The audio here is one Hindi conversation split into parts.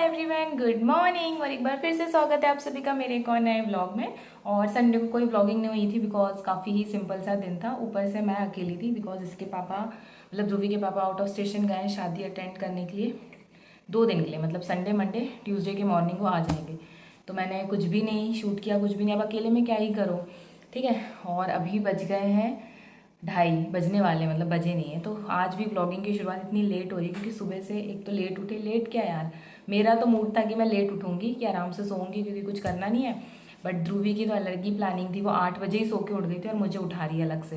Everyone, good morning. और एक बार फिर से स्वागत है आप सभी का मेरे एक और नए व्लॉग में। और संडे को कोई व्लॉगिंग नहीं हुई थी बिकॉज काफ़ी ही सिंपल सा दिन था। ऊपर से मैं अकेली थी बिकॉज इसके पापा मतलब ध्रुवी के पापा आउट ऑफ स्टेशन गए हैं शादी अटेंड करने के लिए 2 दिन के लिए, मतलब संडे मंडे ट्यूसडे के मॉर्निंग वो आ जाएंगे। तो मैंने कुछ भी नहीं शूट किया, कुछ भी नहीं। अब अकेले में क्या ही करूँ, ठीक है। और अभी बज गए हैं 2:30 बजने वाले, मतलब बजे नहीं है। तो आज भी ब्लॉगिंग की शुरुआत इतनी लेट हो रही है क्योंकि सुबह से एक तो लेट उठे। लेट क्या यार, मेरा तो मूड था कि मैं लेट उठूंगी कि आराम से सोऊंगी क्योंकि कुछ करना नहीं है। बट ध्रुवी की तो अलग ही प्लानिंग थी, वो 8 बजे ही सो के उठ गई थी और मुझे उठा रही है अलग से।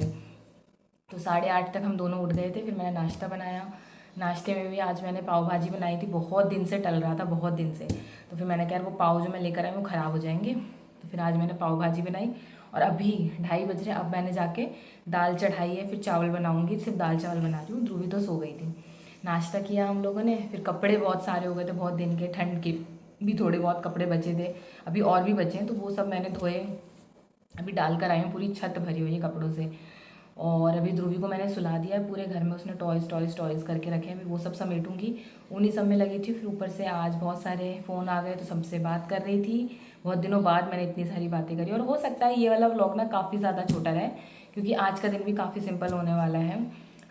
तो 8:30 तक हम दोनों उठ गए थे। फिर मैंने नाश्ता बनाया। नाश्ते में भी आज मैंने पाव भाजी बनाई थी, बहुत दिन से टल रहा था, बहुत दिन से। तो फिर मैंने कहा वो पाव जो मैं लेकर आई वो ख़राब हो जाएंगे, तो फिर आज मैंने पाव भाजी बनाई। और अभी 2:30 बज रहे, अब मैंने जाके दाल चढ़ाई है, फिर चावल बनाऊंगी। सिर्फ दाल चावल बना रही हूँ, ध्रुवी तो सो गई थी। नाश्ता किया हम लोगों ने, फिर कपड़े बहुत सारे हो गए थे बहुत दिन के, ठंड के भी थोड़े बहुत कपड़े बचे थे, अभी और भी बचे हैं, तो वो सब मैंने धोए। अभी डाल कर आई हूँ, पूरी छत भरी हुई है कपड़ों से। और अभी ध्रुवी को मैंने सुला दिया है। पूरे घर में उसने टॉयज़ टॉयज़ टॉयज़ करके रखे हैं, अभी वो सब समेटूंगी। उन्हीं सब में लगी थी। फिर ऊपर से आज बहुत सारे फ़ोन आ गए तो सबसे बात कर रही थी। बहुत दिनों बाद मैंने इतनी सारी बातें करी। और हो सकता है ये वाला व्लॉग ना काफ़ी ज़्यादा छोटा रहे क्योंकि आज का दिन भी काफ़ी सिंपल होने वाला है।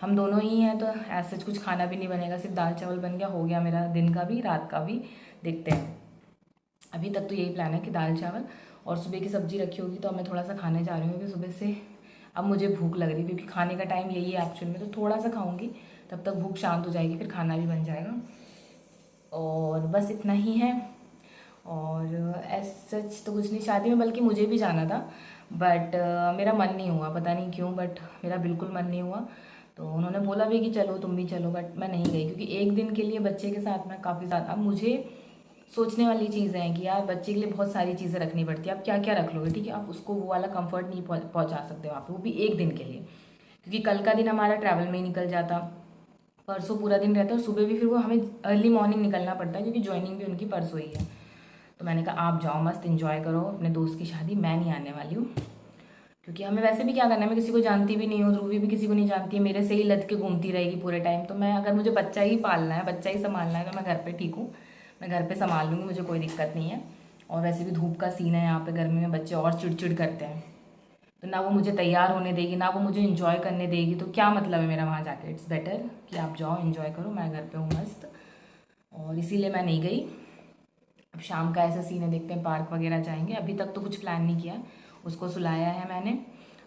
हम दोनों ही हैं तो ऐसा कुछ खाना भी नहीं बनेगा, सिर्फ दाल चावल बन गया, हो गया मेरा दिन का भी रात का भी। देखते हैं, अभी तक तो यही प्लान है कि दाल चावल। और सुबह की सब्जी रखी होगी तो अब मैं थोड़ा सा खाने जा रही हूँ क्योंकि सुबह से अब मुझे भूख लग रही है, क्योंकि खाने का टाइम यही है एक्चुअल में। तो थोड़ा सा खाऊंगी, तब तक भूख शांत हो जाएगी, फिर खाना भी बन जाएगा। और बस इतना ही है। और सच तो कुछ नहीं, शादी में बल्कि मुझे भी जाना था बट मेरा मन नहीं हुआ, पता नहीं क्यों, बट मेरा बिल्कुल मन नहीं हुआ। तो उन्होंने बोला भी कि चलो तुम भी चलो, बट मैं नहीं गई क्योंकि एक दिन के लिए बच्चे के साथ में काफ़ी ज़्यादा अब मुझे सोचने वाली चीज़ें हैं कि यार बच्चे के लिए बहुत सारी चीज़ें रखनी पड़ती है। आप क्या क्या रख लोगे, ठीक है, आप उसको वो वाला कंफर्ट नहीं पहुंचा सकते हो आप, वो भी एक दिन के लिए, क्योंकि कल का दिन हमारा ट्रैवल में ही निकल जाता, परसों पूरा दिन रहता है और सुबह भी फिर वो हमें अर्ली मॉर्निंग निकलना पड़ता है क्योंकि ज्वाइनिंग भी उनकी परसों ही है। तो मैंने कहा आप जाओ, मस्त इन्जॉय करो अपने दोस्त की शादी, मैं नहीं आने वाली हूँ। क्योंकि हमें वैसे भी क्या करना है, मैं किसी को जानती भी नहीं हूँ, ध्रुवी भी किसी को नहीं जानती है, मेरे से ही लद के घूमती रहेगी पूरे टाइम। तो मैं, अगर मुझे बच्चा ही पालना है, बच्चा ही संभालना है, तो मैं घर पे ठीक हूँ, मैं घर पे संभाल लूँगी, मुझे कोई दिक्कत नहीं है। और वैसे भी धूप का सीन है यहाँ पे, गर्मी में बच्चे और चिड़चिड़ करते हैं, तो ना वो मुझे तैयार होने देगी, ना वो मुझे इंजॉय करने देगी, तो क्या मतलब है मेरा वहाँ जाके। इट्स बेटर कि आप जाओ इंजॉय करो, मैं घर पे हूँ मस्त। और इसीलिए मैं नहीं गई। अब शाम का ऐसा सीन है, देखते हैं पार्क वगैरह जाएंगे। अभी तक तो कुछ प्लान नहीं किया, उसको सुलाया है मैंने।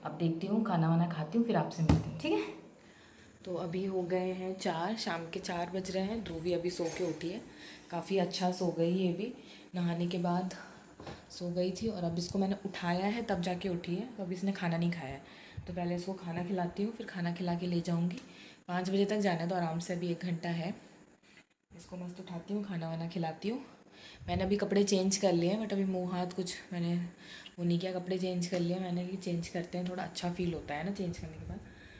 अब देखती हूँ, खाना वाना खाती हूँ, फिर आपसे मिलती हूँ, ठीक है। तो अभी हो गए हैं 4, शाम के 4 बज रहे हैं। ध्रुवी अभी सो के उठी है, काफ़ी अच्छा सो गई ये भी, नहाने के बाद सो गई थी। और अब इसको मैंने उठाया है तब जाके उठी है, तो अभी इसने खाना नहीं खाया है। तो पहले इसको खाना खिलाती हूँ, फिर खाना खिला के ले जाऊँगी। 5 बजे तक जाना है तो आराम से अभी 1 घंटा है। इसको मस्त उठाती हूँ, खाना वाना खिलाती हूँ। मैंने अभी कपड़े चेंज कर लिए हैं बट अभी मुँह हाथ कुछ मैंने वो नहीं किया, कपड़े चेंज कर लिए मैंने कि चेंज करते हैं, थोड़ा अच्छा फील होता है ना चेंज करने के बाद।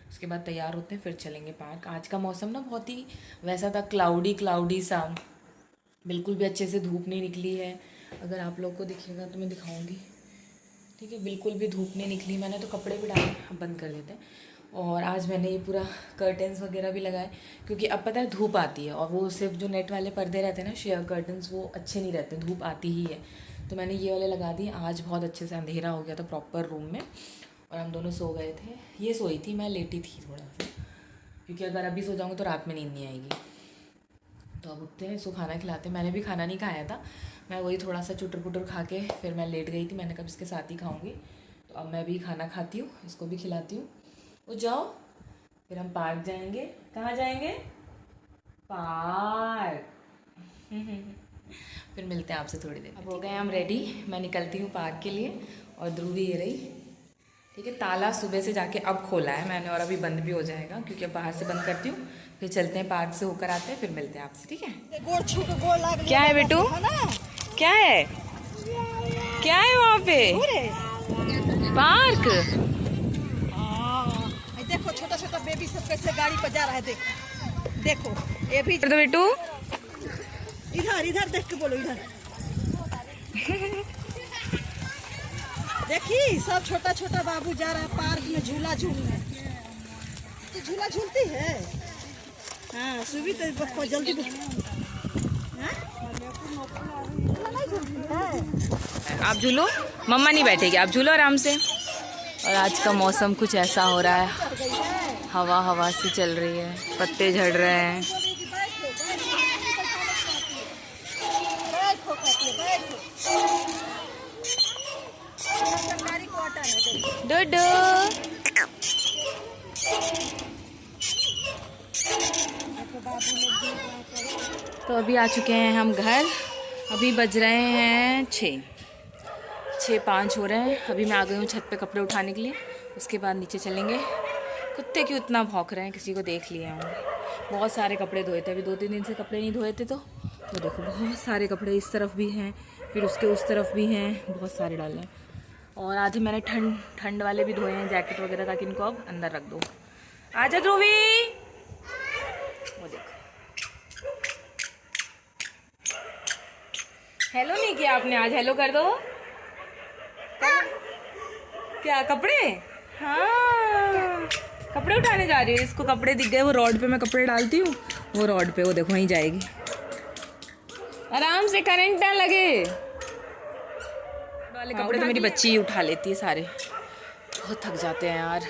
उसके बाद तैयार होते हैं, फिर चलेंगे पार्क। आज का मौसम ना बहुत ही वैसा था, क्लाउडी क्लाउडी सा, बिल्कुल भी अच्छे से धूप नहीं निकली है। अगर आप लोग को दिखेगा तो मैं दिखाऊंगी, ठीक है, बिल्कुल भी धूप नहीं निकली। मैंने तो कपड़े भी डाले, अब बंद कर देते हैं। और आज मैंने ये पूरा कर्टन्स वगैरह भी लगाए क्योंकि अब पता है धूप आती है, और वो सिर्फ जो नेट वाले पर्दे रहते हैं ना, शेयर कर्टन्स, वो अच्छे नहीं रहते, धूप आती ही है। तो मैंने ये वाले लगा दिए। आज बहुत अच्छे से अंधेरा हो गया था प्रॉपर रूम में, और हम दोनों सो गए थे। ये सोई थी, मैं लेटी थी थोड़ा सा, क्योंकि अगर अभी सो जाऊँगी तो रात में नींद नहीं आएगी। तो अब उठते हैं, इसको खाना खिलाते हैं। मैंने भी खाना नहीं खाया था, मैं वही थोड़ा सा चुटर पुटर खा के फिर मैं लेट गई थी। मैंने कब इसके साथ ही खाऊंगी, तो अब मैं भी खाना खाती हूँ, इसको भी खिलाती हूँ। वो जाओ, फिर हम पार्क जाएंगे। कहाँ जाएंगे? पार्क। फिर मिलते हैं आपसे थोड़ी देर। अब हो गए हम रेडी, मैं निकलती हूँ पार्क के लिए। और ध्रुवी ये रही, ठीक है। ताला सुबह से जाके अब खोला है मैंने, और अभी बंद भी हो जाएगा क्योंकि अब बाहर से बंद करती हूँ। फिर चलते हैं पार्क से होकर आते हैं, फिर मिलते हैं आपसे, ठीक है। क्या है बेटू, क्या है, क्या है वहाँ पे? पार्क। देखो छोटा छोटा बेबी सब कैसे गाड़ी पर जा रहा है, देखो देखो ये भी। तो बेटू इधर इधर देख के बोलो, इधर देखी सब छोटा छोटा बाबू जा रहा है पार्क में झूला झूलने। तो झूला झूलती है, हाँ सुबह तो जल्दी। हाँ? आप झूलो, मम्मा नहीं बैठेगी, आप झूलो आराम से। और आज का मौसम कुछ ऐसा हो रहा है, हवा हवा सी चल रही है, पत्ते झड़ रहे हैं। डोडो तो अभी आ चुके हैं हम घर। अभी बज रहे हैं 6:05 हो रहे हैं। अभी मैं आ गई हूँ छत पे कपड़े उठाने के लिए, उसके बाद नीचे चलेंगे। कुत्ते क्यों इतना भौंक रहे हैं, किसी को देख लिए होंगे। बहुत सारे कपड़े धोए थे, अभी 2-3 दिन से कपड़े नहीं धोए थे। तो देखो बहुत सारे कपड़े इस तरफ भी हैं, फिर उसके उस तरफ भी हैं, बहुत सारे डाले हैं। और आधे मैंने ठंड वाले भी धोए हैं, जैकेट वगैरह, ताकि इनको अब अंदर रख दो। आजा ध्रुवी, वो देखो। हेलो नहीं किया आपने आज, हेलो कर दो। क्या कपड़े? हाँ कपड़े उठाने जा रही है, इसको कपड़े दिख गए, वो रॉड पे मैं कपड़े डालती हूँ, वो रॉड पे, वो देखो वहीं जाएगी। आराम से, करंट ना लगे। वाले कपड़े तो मेरी बच्ची ही उठा लेती है सारे, बहुत थक जाते हैं यार।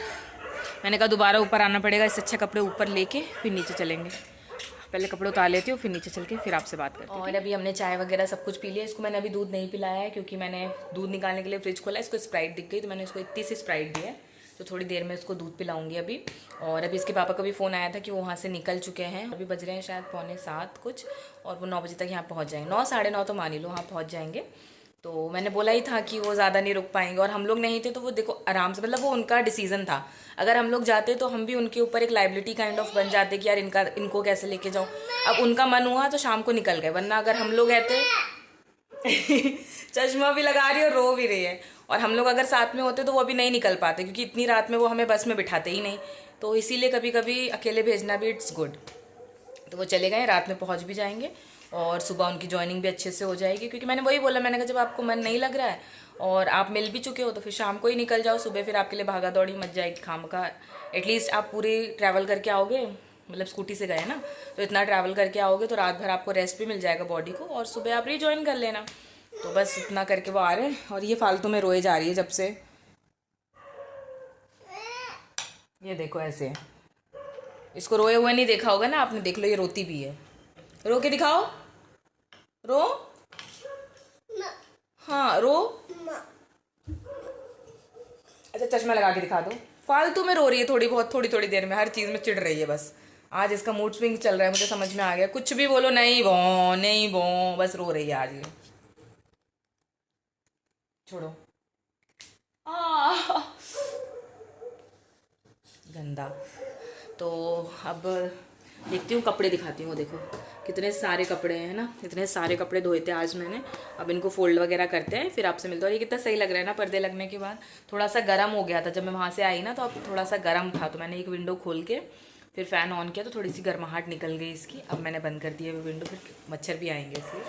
मैंने कहा दोबारा ऊपर आना पड़ेगा, इससे अच्छा कपड़े ऊपर लेके फिर नीचे चलेंगे। पहले कपड़े उतार लेती हूँ, फिर नीचे चल के फिर आपसे बात करती हूँ। और अभी हमने चाय वगैरह सब कुछ पी लिया। इसको मैंने अभी दूध नहीं पिलाया है, क्योंकि मैंने दूध निकालने के लिए फ्रिज खोला, इसको स्प्राइट दिख गई, तो मैंने इसको इतनी सी स्प्राइट दी है। तो थोड़ी देर में इसको दूध पिलाऊंगी अभी। और अभी इसके पापा का भी फ़ोन आया था कि वो वहाँ से निकल चुके हैं। अभी बज रहे हैं शायद 6:45 कुछ, और वो 9 बजे तक यहाँ पहुँच जाएंगे। 9 साढ़े 9 तो मान ही लो, वहाँ पहुँच जाएंगे। तो मैंने बोला ही था कि वो ज़्यादा नहीं रुक पाएंगे, और हम लोग नहीं थे तो वो देखो आराम से, मतलब वो उनका डिसीजन था। अगर हम लोग जाते तो हम भी उनके ऊपर एक लाइबिलिटी काइंड ऑफ बन जाते कि यार इनको कैसे लेके जाऊँ। अब उनका मन हुआ तो शाम को निकल गए, वरना अगर हम लोग रहते चश्मा भी लगा रही है और रो भी रही है, और हम लोग अगर साथ में होते तो वो अभी नहीं निकल पाते, क्योंकि इतनी रात में वो हमें बस में बिठाते ही नहीं। तो इसीलिए कभी कभी अकेले भेजना भी इट्स गुड। तो वो चले गए, रात में पहुंच भी जाएंगे, और सुबह उनकी ज्वाइनिंग भी अच्छे से हो जाएगी। क्योंकि मैंने वही बोला, मैंने कहा जब आपको मन नहीं लग रहा है और आप मिल भी चुके हो तो फिर शाम को ही निकल जाओ, सुबह फिर आपके लिए भागा दौड़ी मच जाएगी खाम का। एटलीस्ट आप पूरी ट्रैवल करके आओगे, मतलब स्कूटी से गए ना, तो इतना ट्रैवल करके आओगे तो रात भर आपको रेस्ट भी मिल जाएगा बॉडी को, और सुबह आप रीजॉइन कर लेना। तो बस इतना करके वो आ रहे हैं। और ये फालतू में रोए जा रही है जब से, ये देखो ऐसे। इसको रोए हुए नहीं देखा होगा ना आपने, देख लो ये रोती भी है। रो के दिखाओ, रो, हाँ रो। अच्छा चश्मा लगा के दिखा दो। फालतू में रो रही है थोड़ी बहुत, थोड़ी थोड़ी देर में हर चीज़ में चिढ़ रही है बस। आज इसका मूड स्विंग चल रहा है, मुझे समझ में आ गया। कुछ भी बोलो, नहीं वो नहीं वो, बस रो रही है आज ये। छोड़ो, गंदा। तो अब देखती हूँ, कपड़े दिखाती हूँ। देखो कितने सारे कपड़े हैं ना, इतने सारे कपड़े धोए थे आज मैंने। अब इनको फोल्ड वगैरह करते हैं, फिर आपसे मिलते हैं। और ये कितना सही लग रहा है ना पर्दे लगने के बाद। थोड़ा सा गर्म हो गया था जब मैं वहाँ से आई ना, तो अब थोड़ा सा गर्म था, तो मैंने एक विंडो खोल के फिर फ़ैन ऑन किया, तो थोड़ी सी गर्माहट निकल गई इसकी। अब मैंने बंद कर दिया विंडो, फिर मच्छर भी आएंगे इसलिए।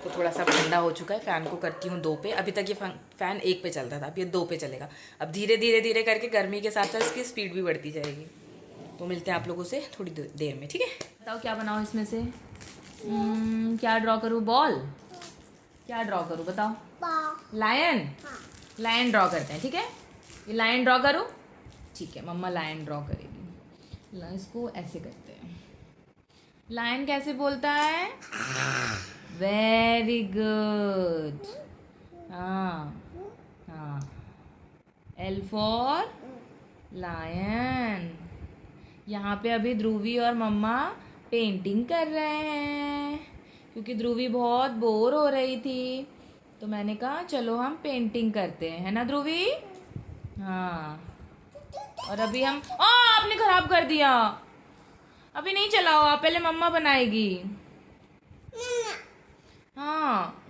तो थोड़ा सा ठंडा हो चुका है। फ़ैन को करती हूँ 2 पे। अभी तक ये फ़ैन 1 पे चलता था, अब ये 2 पे चलेगा। अब धीरे धीरे धीरे करके गर्मी के साथ साथ इसकी स्पीड भी बढ़ती जाएगी। तो मिलते हैं आप लोगों से थोड़ी देर में, ठीक है। बताओ क्या बनाओ इसमें से। क्या ड्रॉ करूँ, बॉल क्या ड्रॉ करूँ बताओ। लायन, लायन ड्रॉ करते हैं, ठीक है। ये लायन ड्रॉ करूँ, ठीक है, मम्मा लायन ड्रॉ करेगी। इसको ऐसे करते हैं। लायन कैसे बोलता है, वेरी गुड। हाँ हाँ, एल फॉर लायन। यहाँ पे अभी ध्रुवी और मम्मा पेंटिंग कर रहे हैं, क्योंकि ध्रुवी बहुत बोर हो रही थी। तो मैंने कहा चलो हम पेंटिंग करते हैं, है ना ध्रुवी। हाँ, और अभी हम आपने खराब कर दिया। अभी नहीं चलाओ आप, पहले मम्मा बनाएगी। हाँ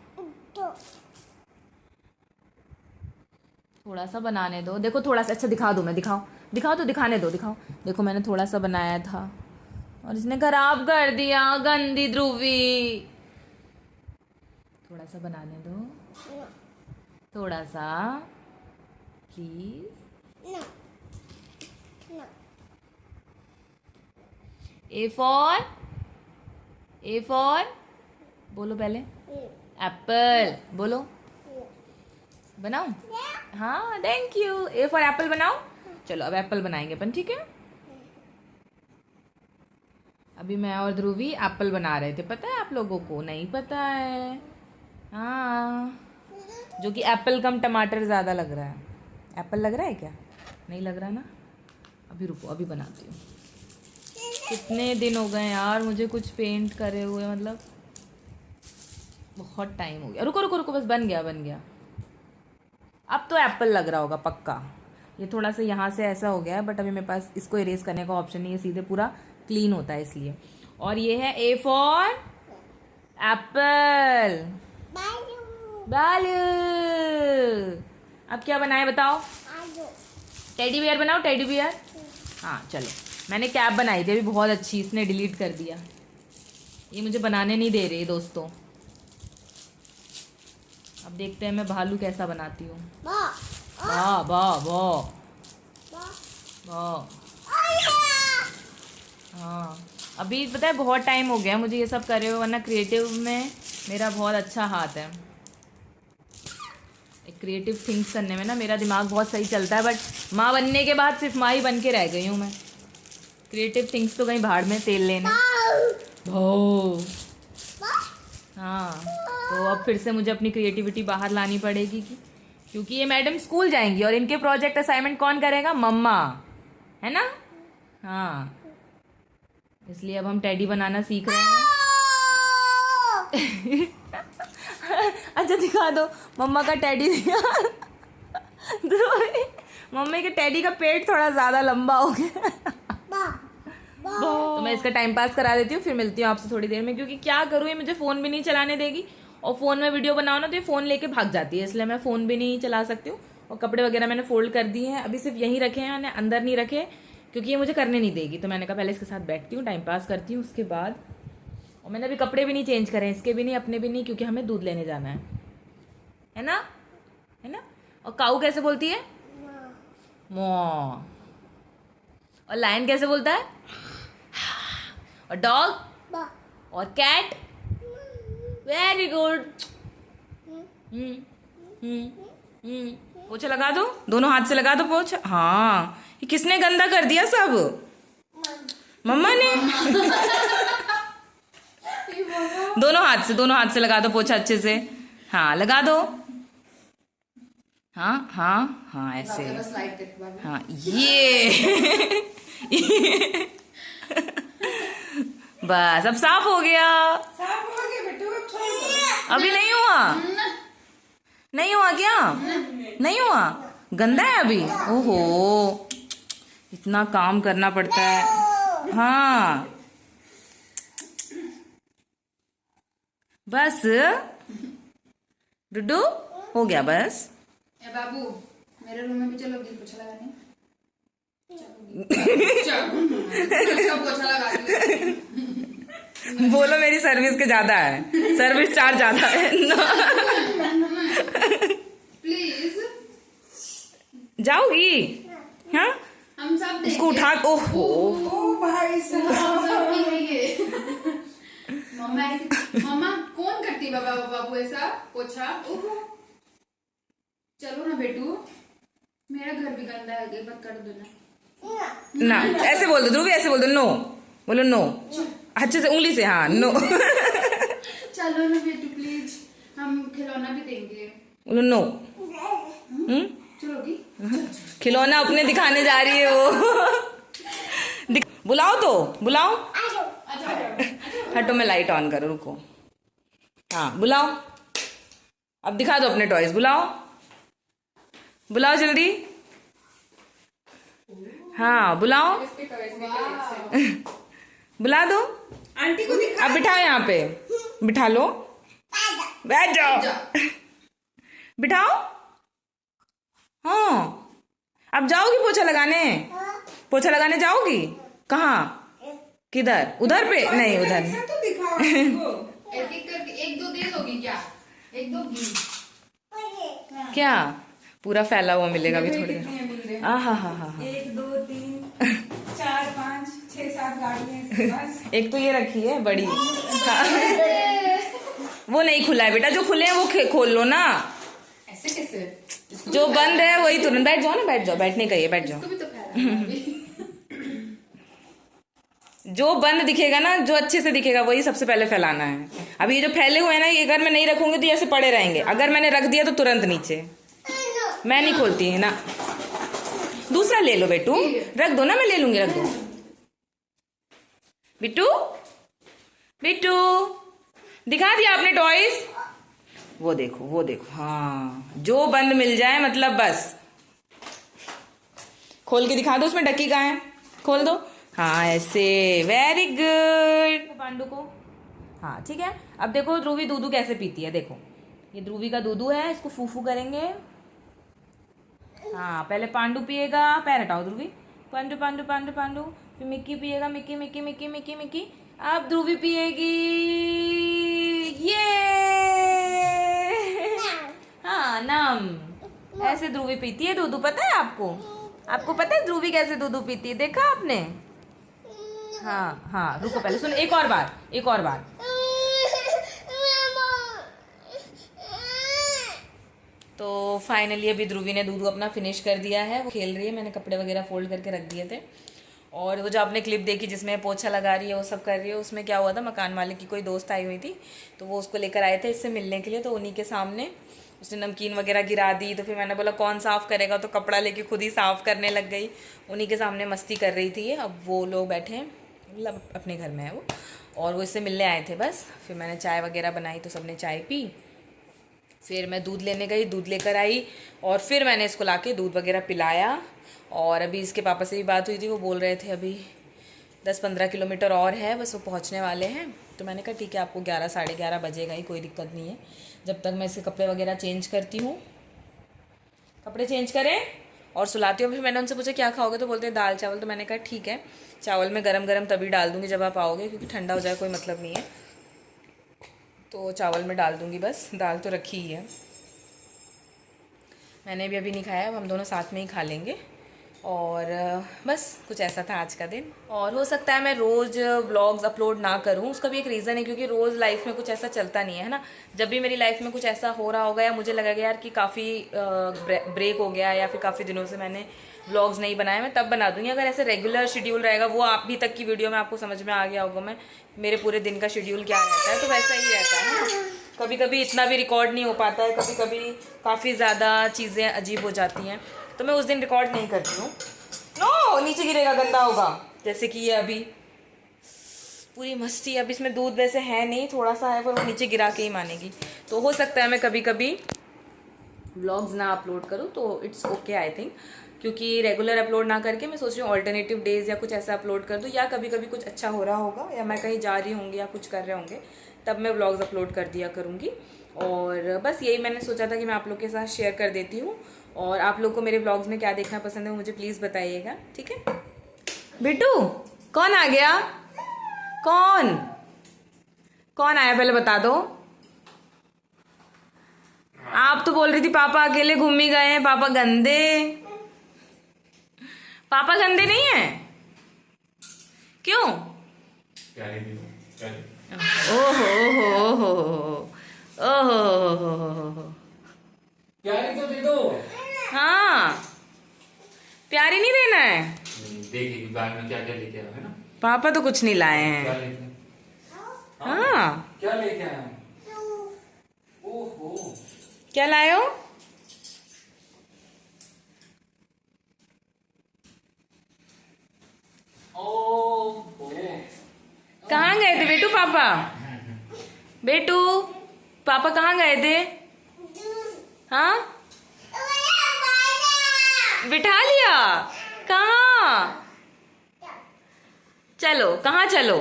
थोड़ा सा बनाने दो। देखो थोड़ा सा, अच्छा दिखा दूँ मैं, दिखाओ तो दिखाने दो, दिखाओ। देखो मैंने थोड़ा सा बनाया था और इसने खराब कर दिया, गंदी ध्रुवी। थोड़ा सा बनाने दो, थोड़ा सा प्लीज। ए फॉर बोलो पहले एप्पल बोलो। बनाओ? हाँ thank you. A for Apple बनाओ। चलो अब एप्पल बनाएंगे अपन, ठीक है। अभी मैं और ध्रुवी एप्पल बना रहे थे, पता है आप लोगों को? नहीं पता है? हाँ, जो कि एप्पल कम टमाटर ज़्यादा लग रहा है। एप्पल लग रहा है क्या? नहीं लग रहा ना। अभी रुको, अभी बनाती हूँ। कितने दिन हो गए यार मुझे कुछ पेंट करे हुए, मतलब बहुत टाइम हो गया। रुको रुको रुको, बस बन गया बन गया। अब तो एप्पल लग रहा होगा पक्का। ये थोड़ा सा यहाँ से ऐसा हो गया है, बट अभी मेरे पास इसको इरेज करने का ऑप्शन नहीं है, सीधे पूरा क्लीन होता है इसलिए। और ये है ए फॉर एप्पल। बालू। अब क्या बनाए बताओ? टेडी बियर बनाओ, टेडी बियर। हाँ चलो, मैंने कैप बनाई थी अभी बहुत अच्छी, इसने डिलीट कर दिया। ये मुझे बनाने नहीं दे रही दोस्तों। अब देखते हैं मैं भालू कैसा बनाती हूँ। वाह वाह वाह वाह। हाँ अभी पता है बहुत टाइम हो गया मुझे ये सब करे हुए, वरना क्रिएटिव में मेरा बहुत अच्छा हाथ है। क्रिएटिव थिंग्स करने में ना मेरा दिमाग बहुत सही चलता है, बट माँ बनने के बाद सिर्फ माँ ही बन के रह गई हूँ मैं। क्रिएटिव थिंग्स तो कहीं भाड़ में तेल लेने। भो। हाँ तो अब फिर से मुझे अपनी क्रिएटिविटी बाहर लानी पड़ेगी क्योंकि ये मैडम स्कूल जाएंगी और इनके प्रोजेक्ट असाइनमेंट कौन करेगा? मम्मा, है ना? हाँ इसलिए अब हम टेडी बनाना सीख रहे हैं। अच्छा दिखा दो मम्मा का टेडी। मम्मी के टेडी का पेट थोड़ा ज़्यादा लंबा हो गया। तो मैं इसका टाइम पास करा देती हूँ, फिर मिलती हूँ आपसे थोड़ी देर में, क्योंकि क्या करूँ ये मुझे फ़ोन भी नहीं चलाने देगी, और फ़ोन में वीडियो बनाओ ना तो ये फ़ोन लेके भाग जाती है, इसलिए मैं फ़ोन भी नहीं चला सकती हूँ। और कपड़े वगैरह मैंने फोल्ड कर दिए हैं, अभी सिर्फ यहीं रखे हैं, मैंने अंदर नहीं रखे क्योंकि ये मुझे करने नहीं देगी। तो मैंने कहा पहले इसके साथ बैठती हूँ, टाइम पास करती हूँ, उसके बाद। और मैंने अभी कपड़े भी नहीं चेंज करे, इसके भी नहीं, अपने भी नहीं, क्योंकि हमें दूध लेने जाना है ना? है ना? और काऊ कैसे बोलती है? मॉ। और लायन कैसे बोलता है? और डॉग और कैट? Very good. पोछा लगा दो, दोनों हाथ से लगा दो पोछा। हाँ ये किसने गंदा कर दिया सब? मम्मा ने। दोनों हाथ से लगा दो पोछा अच्छे से। हाँ लगा दो। हाँ हाँ हाँ ऐसे। हाँ ये। बस अब साफ हो गया। अभी नहीं हुआ? नहीं हुआ क्या? नहीं हुआ? गंदा है अभी? ओहो इतना काम करना पड़ता है। हाँ बस डुडू हो गया बस। ए बाबू मेरे रूम में भी चलोगी पोछा लगाने? पोछा लगा बोलो मेरी सर्विस के ज्यादा है, सर्विस चार्ज ज्यादा है। प्लीज जाओगी? हाँ हम सब उसको उठा। ओहो भाई मम्मा कौन करती बाबू ऐसा पोछा? ओहो चलो ना बेटू, मेरा घर भी गंदा है, मत कर दो ना। ऐसे बोल दो ध्रुवी, ऐसे बोल दो। नो बोलो, नो अच्छे से उंगली से। हाँ नो। चलो ना बेटू प्लीज, हम खिलौना भी देंगे। बोलो नो। चलोगी? खिलौना अपने दिखाने जा रही है वो। बुलाओ तो बुलाओ। हटो मैं लाइट ऑन करो, रुको। हाँ बुलाओ, अब दिखा दो अपने टॉयज। बुलाओ बुलाओ जल्दी। हाँ बुलाओ। बुला दो आंटी को दिखा। अब बिठाओ यहाँ पे, बिठा लो। बैठ जाओ, बिठाओ। हाँ अब जाओगी पोछा लगाने? पोछा लगाने जाओगी? कहाँ? किधर? उधर पे? नहीं उधर नहीं। तो दिखाओ उनको। एक करके एक दो दे दोगी क्या? एक दोगी क्या पूरा फैला हुआ मिलेगा अभी थोड़ी देर। हाँ हाँ हाँ हाँ। 1 2 3 4 5 6 7 गाड़ियां इसके पास। एक तो ये रखी है बड़ी। वो नहीं खुला है बेटा, जो खुले हैं वो खोल लो ना। ऐसे कैसे? जो बंद है वही तुरंत। बैठ जाओ ना, बैठ जाओ, बैठने का ही है, बैठ जाओ। इसको भी तो फैलाना है अभी। जो बंद दिखेगा ना, जो अच्छे से दिखेगा वही सबसे पहले फैलाना है। अभी ये जो फैले हुए हैं ना, ये अगर मैं नहीं रखूंगी तो ऐसे पड़े रहेंगे, अगर मैंने रख दिया तो तुरंत नीचे। मैं नहीं खोलती है ना। दूसरा ले लो बेटू, रख दो ना, मैं ले लूंगी, रख दो। बिट्टू, बिट्टू दिखा दिया आपने टॉयज? वो देखो, वो देखो, हाँ जो बंद मिल जाए मतलब बस। खोल के दिखा दो, उसमें डक्की कहाँ है, खोल दो। हाँ ऐसे, वेरी गुड। पांडू को, हाँ ठीक है। अब देखो ध्रुवी दूधू कैसे पीती है, देखो ये ध्रुवी का दूधू है, इसको फूफू करेंगे। हाँ पहले पांडू पिएगा, पैर हटाओ ध्रुवी। पांडू पांडू पांडू पांडू, फिर मिक्की पिएगा, Mickey Mickey Mickey Mickey Mickey. अब ध्रुवी पिएगी, ये हाँ नम। ऐसे ध्रुवी पीती है दूधू, पता है आपको? आपको पता है ध्रुवी कैसे दूधू पीती है, देखा आपने? हाँ हाँ रुको, पहले सुन, एक और बार, एक और बार। तो फाइनली अभी ध्रुवी ने दूध अपना फिनिश कर दिया है, वो खेल रही है। मैंने कपड़े वगैरह फोल्ड करके रख दिए थे। और वो जो आपने क्लिप देखी जिसमें पोछा लगा रही है, वो सब कर रही है, उसमें क्या हुआ था, मकान मालिक की कोई दोस्त आई हुई थी, तो वो उसको लेकर आए थे इससे मिलने के लिए। तो उन्हीं के सामने उसने नमकीन वगैरह गिरा दी। तो फिर मैंने बोला कौन साफ़ करेगा, तो कपड़ा लेके खुद ही साफ़ करने लग गई। उन्हीं के सामने मस्ती कर रही थी। अब वो लोग बैठे हैं, मतलब अपने घर में है वो, और वो इससे मिलने आए थे बस। फिर मैंने चाय वगैरह बनाई तो सबने चाय पी। फिर मैं दूध लेने गई, दूध लेकर आई, और फिर मैंने इसको लाके दूध वगैरह पिलाया। और अभी इसके पापा से भी बात हुई थी, वो बोल रहे थे अभी 10-15 किलोमीटर और है बस, वो पहुंचने वाले हैं। तो मैंने कहा ठीक है, आपको 11 साढ़े 11 बजेगा ही, कोई दिक्कत नहीं है। जब तक मैं इसके कपड़े वगैरह चेंज करती हूँ, कपड़े चेंज करें और सुलाती हूँ। फिर मैंने उनसे पूछा क्या खाओगे, तो बोलते हैं दाल चावल। तो मैंने कहा ठीक है, चावल में गरम गरम तभी डाल दूँगी जब आप आओगे, क्योंकि ठंडा हो जाए कोई मतलब नहीं है। तो चावल में डाल दूँगी बस, दाल तो रखी ही है। मैंने भी अभी नहीं खाया, अब हम दोनों साथ में ही खा लेंगे। और बस कुछ ऐसा था आज का दिन। और हो सकता है मैं रोज़ व्लॉग्स अपलोड ना करूं, उसका भी एक रीज़न है, क्योंकि रोज़ लाइफ में कुछ ऐसा चलता नहीं है ना। जब भी मेरी लाइफ में कुछ ऐसा हो रहा होगा, या मुझे लगेगा यार कि काफ़ी ब्रेक हो गया, या फिर काफ़ी दिनों से मैंने व्लॉग्स नहीं बनाए, मैं तब बना दूंगी। अगर ऐसे रेगुलर शेड्यूल रहेगा, वो आप भी तक की वीडियो में आपको समझ में आ गया होगा मैं मेरे पूरे दिन का शेड्यूल क्या रहता है, तो वैसा ही रहता है ना। कभी कभी इतना भी रिकॉर्ड नहीं हो पाता है, कभी कभी काफ़ी ज़्यादा चीज़ें अजीब हो जाती हैं, तो मैं उस दिन रिकॉर्ड नहीं करती हूँ। नो नीचे गिरेगा, गंदा होगा, जैसे कि ये अभी पूरी मस्ती। अब इसमें दूध वैसे है नहीं, थोड़ा सा है, पर वो नीचे गिरा के ही मानेगी। तो हो सकता है मैं कभी कभी व्लॉग्स ना अपलोड करूँ, तो इट्स ओके आई थिंक, क्योंकि रेगुलर अपलोड ना करके मैं सोच रही हूँ ऑल्टरनेटिव डेज या कुछ ऐसा अपलोड कर दूँ, या कभी कभी कुछ अच्छा हो रहा होगा, या मैं कहीं जा रही होंगी या कुछ कर रहे होंगे, तब मैं व्लॉग्स अपलोड कर दिया करूँगी। और बस यही मैंने सोचा था कि मैं आप लोग के साथ शेयर कर देती हूँ। और आप लोग को मेरे व्लॉग्स में क्या देखना पसंद है वो मुझे प्लीज़ बताइएगा, ठीक है। बिट्टू कौन आ गया, कौन कौन आया पहले बता दो। आप तो बोल रही थी पापा अकेले घूम ही गए हैं, पापा गंदे। पापा गंदे नहीं है, क्यों? ओहो ओहो ओहो ओहो, प्यारी तो दे दो। हाँ प्यारी नहीं देना है। देखिए बैग में क्या क्या लेके आए, है ना? पापा तो कुछ नहीं लाए क्या हैं। लेके? हाँ क्या लेके आए? ओहो, क्या लाए हो? ओहो, कहाँ गए थे बेटू पापा? बेटू पापा कहाँ गए थे? हाँ बिठा लिया, कहाँ? चलो कहाँ चलो?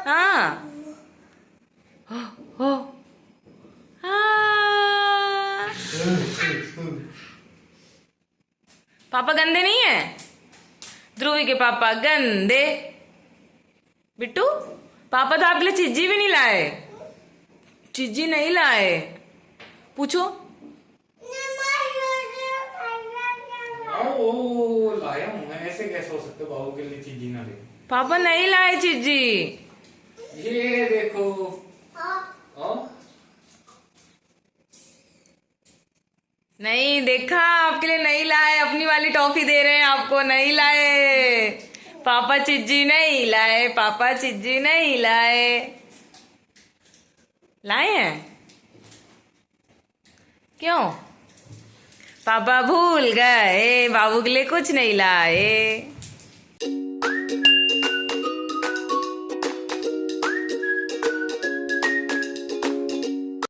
हाँ हो हाँ। पापा गंदे नहीं है? ध्रुवी के पापा गंदे। बिट्टू पापा तो आपके लिए चिज्जी भी नहीं लाए, चिज्जी नहीं लाए, पूछो। ओ लाया हूँ मैं, ऐसे कैसे हो सकता है बाबू के लिए चीज ना ले? पापा नहीं लाए चिज्जी। ये देखो। ओ नहीं देखा, आपके लिए नहीं लाए, अपनी वाली टॉफी दे रहे हैं आपको, नहीं लाए। पापा चिज्जी नहीं लाए, पापा चिज्जी नहीं लाए। लाए हैं क्यों? पापा भूल गए, बाबू के लिए कुछ नहीं लाए।